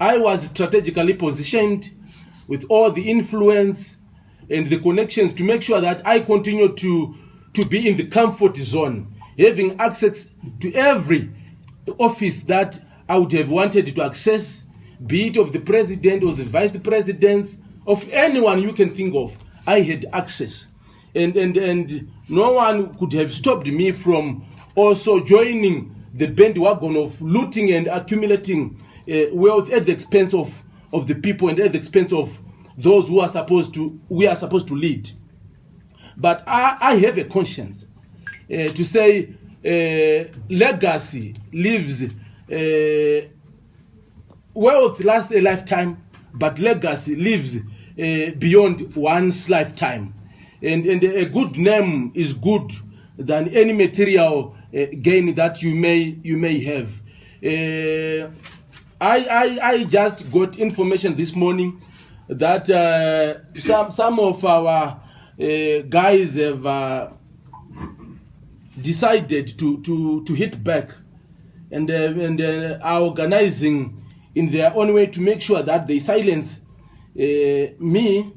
I was strategically positioned with all the influence and the connections to make sure that I continue to be in the comfort zone, having access to every office that I would have wanted to access, be it of the president or the vice presidents, of anyone you can think of. I had access. And no one could have stopped me from also joining the bandwagon of looting and accumulating wealth at the expense of the people and at the expense of those we are supposed to lead. But I have a conscience to say legacy lives, wealth lasts a lifetime, but legacy lives beyond one's lifetime. And a good name is good than any material gain that you may have. I just got information this morning that some of our guys have decided to hit back and are organizing in their own way to make sure that they silence me.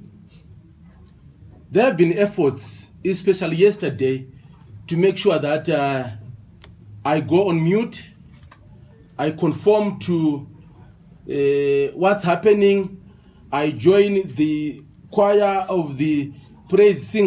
There have been efforts, especially yesterday, to make sure that I go on mute, I conform to what's happening, I join the choir of the praise singers.